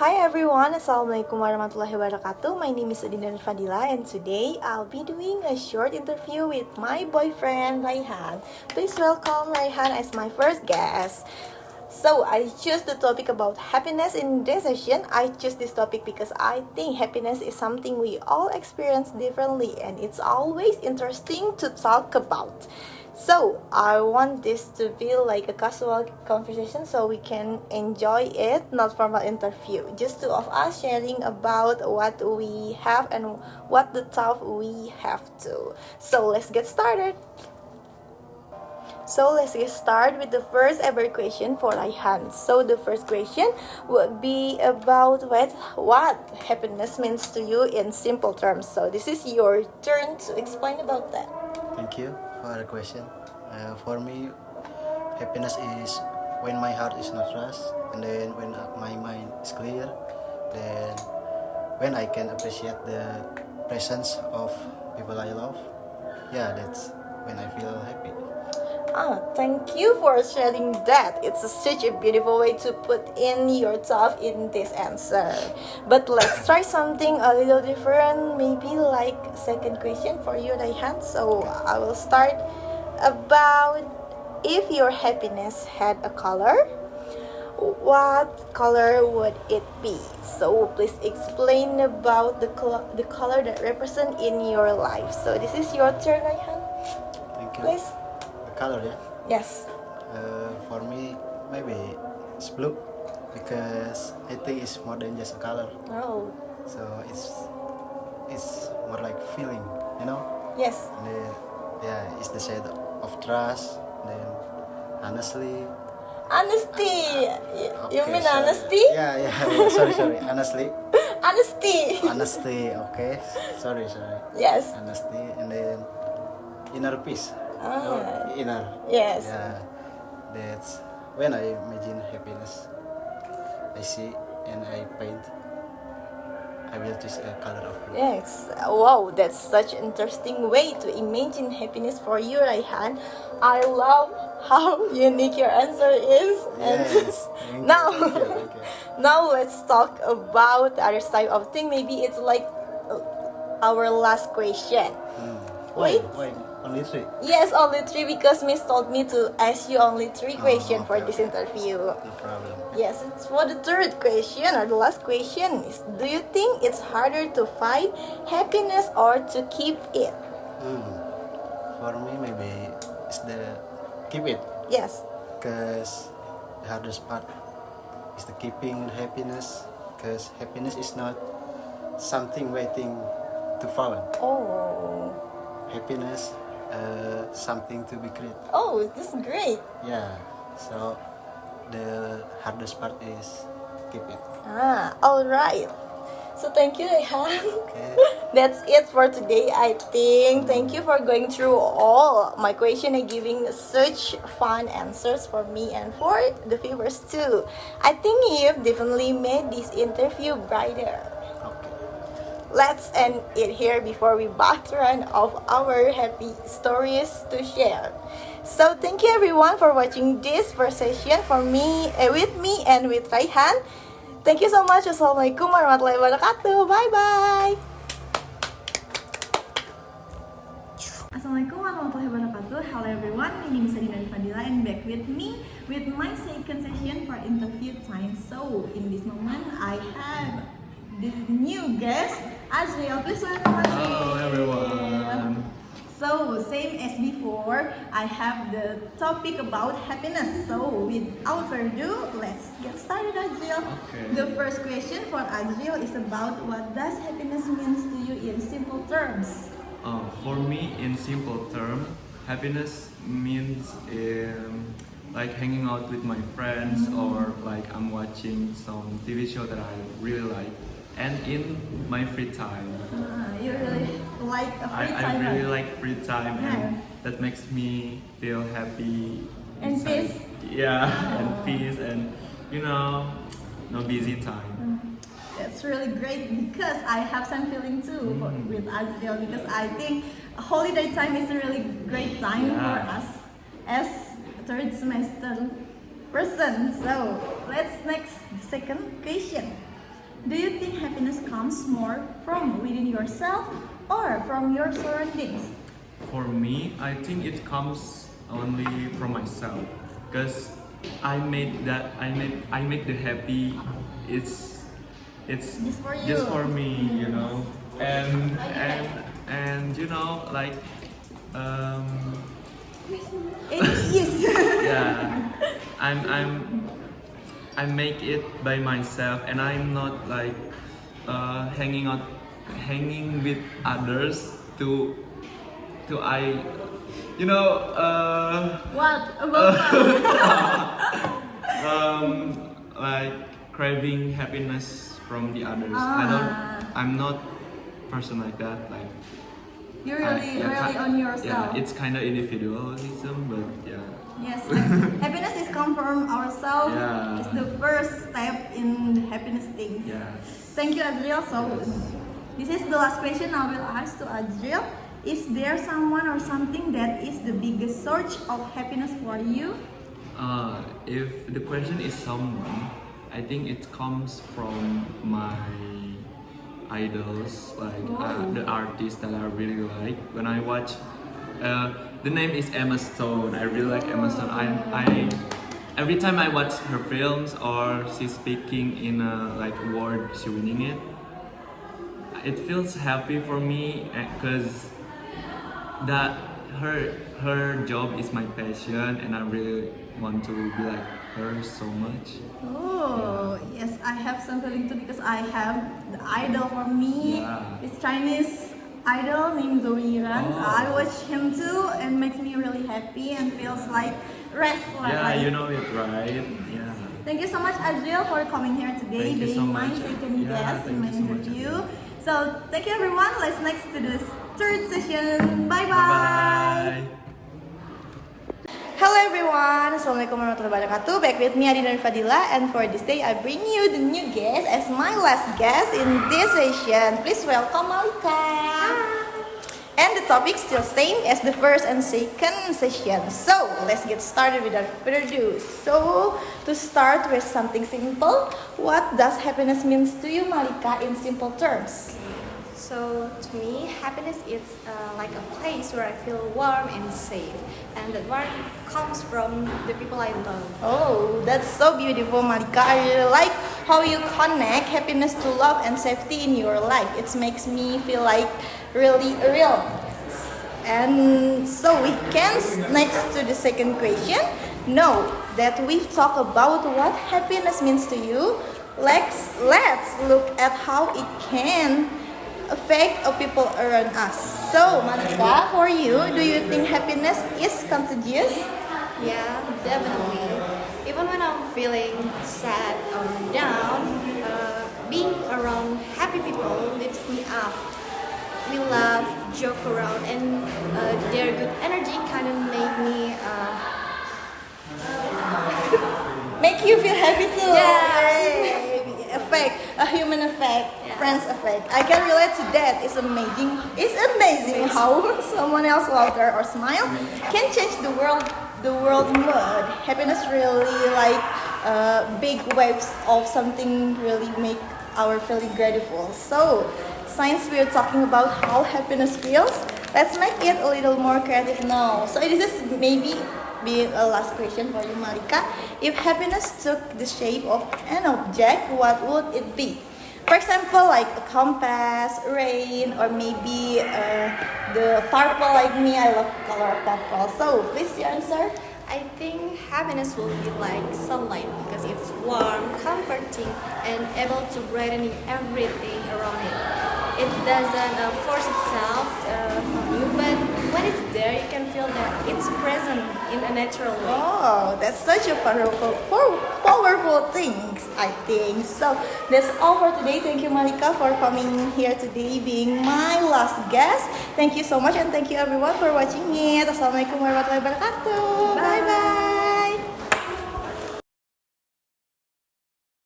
Hi everyone, Assalamualaikum warahmatullahi wabarakatuh. My name is Adinda Fadila and today I'll be doing a short interview with my boyfriend Raihan. Please welcome Raihan as my first guest. So I choose the topic about happiness in this session. I choose this topic because I think happiness is something we all experience differently and it's always interesting to talk about. So I want this to be like a casual conversation so we can enjoy it, not formal interview. Just two of us sharing about what we have and what the thought we have to. So let's get started. So let's get started with the first ever question for Raihan. So the first question would be about what happiness means to you in simple terms. So this is your turn to explain about that. Thank you for the question. For me, happiness is when my heart is not rushed, and then when my mind is clear, then when I can appreciate the presence of people I love. Yeah, that's when I feel happy. Thank you for sharing that. It's such a beautiful way to put in your thought in this answer. But let's try something a little different, maybe like second question for you, Raihan. So I will start about if your happiness had a color, what color would it be? So please explain about the color that represent in your life. So this is your turn, Raihan. Thank you. Please. Color, yeah. Yes. For me, maybe it's blue because I think it's more than just a color. Oh. So it's more like feeling, you know. Yes. And then, yeah, it's the shade of trust. Then honestly. Honesty. You Okay, mean sorry. honesty? Yeah. Sorry. Honestly. Honesty. Honesty. Okay. Sorry. Yes. Honesty, and then inner peace. Inner. Yes. Yeah. That's when I imagine happiness. I see and I paint. I will choose a color of blue. Yes. Wow, that's such an interesting way to imagine happiness for you, Raihan. I love how unique your answer is. Yes. Thank now, you. now let's talk about the other side of thing. Maybe it's like our last question. Why? Wait. Only 3? Yes, only 3 because Miss told me to ask you only 3 questions for okay, this interview. No problem. Yes, it's for the third question or the last question is, do you think it's harder to find happiness or to keep it? For me, maybe it's the keep it. Yes. Because the hardest part is the keeping the happiness. Because happiness is not something waiting to found. Oh. Happiness, something to be created. Oh, this is great. Yeah. So the hardest part is keep it. All right. So thank you, Raihan. Okay. That's it for today, I think. Thank you for going through all my question and giving such fun answers for me and for the viewers too. I think you've definitely made this interview brighter. Okay. Let's end it here before we back to run of our happy stories to share. So thank you everyone for watching this first session for me, with me and with Raihan. Thank you so much. Assalamualaikum warahmatullahi wabarakatuh. Bye-bye. Assalamualaikum warahmatullahi wabarakatuh. Hello everyone, my name is Adinda Fadila and back with me with my second session for interview time. So in this moment I have the new guest, Azriel. Please welcome Azriel. Hello everyone. So same as before, I have the topic about happiness. So without further ado, let's get started, Azriel. Okay. The first question for Azriel is about what does happiness means to you in simple terms? For me, in simple term, happiness means like hanging out with my friends, or like I'm watching some TV show that I really like, and in my free time. You really like a free I time, really right? like free time, and that makes me feel happy. And inside. peace. Yeah, and peace, and no busy time. That's really great because I have some feeling too with Azriel, because I think holiday time is a really great time for us as third semester person. So let's next second question. Do you think happiness comes more from within yourself or from your surroundings? For me, I think it comes only from myself, because I made the happy. It's Just for you. me, you know, and you know, like It is. yeah, I make it by myself, and I'm not like hanging with others to I, you know, What about like craving happiness from the others. Ah. I'm not person like that. Like You're I- really, yeah, really ki- on yourself. Yeah, it's kind of individualism, but yeah. Yes, happiness is come from ourselves. Yeah. It's the first step in the happiness things. Yes. Thank you, Adriel. So, this is the last question I will ask to Adriel. Is there someone or something that is the biggest source of happiness for you? If the question is someone, I think it comes from my idols, like the artists that I really like. When I watch, the name is Emma Stone. I really like Emma Stone. I every time I watch her films or she's speaking in a like award, she winning it. It feels happy for me because that her job is my passion, and I really want to be like her so much. Oh, yes, I have some feeling too because I have the idol for me. Yeah. It's Chinese idol named Zoe Ran. So Oh. I watch him too and makes me really happy and feels like rest. Yeah, like- you know it, right? Yeah. Thank you so much, Adriel, for coming here today, Thank you being so my much. second Yeah, guest in thank my you so much, interview. Adriel. So, thank you everyone. Let's next to the third session. Bye-bye. Bye. Hello everyone, Assalamualaikum warahmatullahi wabarakatuh. Back with me Adina Fadila, and for this day I bring you the new guest as my last guest in this session. Please welcome Malika. And the topic still same as the first and second session. So let's get started without further ado. So to start with something simple, what does happiness means to you, Malika, in simple terms? So to me, happiness is like a place where I feel warm and safe, and that warmth comes from the people I love. Oh, that's so beautiful, Malika. I really like how you connect happiness to love and safety in your life. It makes me feel like really real. And so we can next to the second question. Now that we've talked about what happiness means to you, let's look at how it can affect people around us. So, Malika, for you, do you think happiness is contagious? Yeah, definitely. Even when I'm feeling sad or down, being around happy people lifts me up. We laugh, joke around, and their good energy kind of make me Make you feel happy too. Yeah. Yay. Effect, a human effect, Yeah. friends effect. I can relate to that. It's amazing. It's amazing how someone else laughter or smile can change the world mood. Happiness really like big waves of something really make our feeling grateful. So, since we're talking about how happiness feels, let's make it a little more creative now. So this is maybe be a last question for you, Malika. If happiness took the shape of an object, what would it be? For example, like a compass, rain, or maybe the purple like me. I love color purple. So please your answer. I think happiness will be like sunlight because it's warm, comforting, and able to brighten everything around it. It doesn't force itself on you, but when it's there, you can feel that it's present in a natural way. Oh, that's such a powerful things, I think. So that's all for today. Thank you, Malika, for coming here today, being my last guest. Thank you so much, and thank you everyone for watching it. Assalamualaikum warahmatullahi wabarakatuh. Bye bye.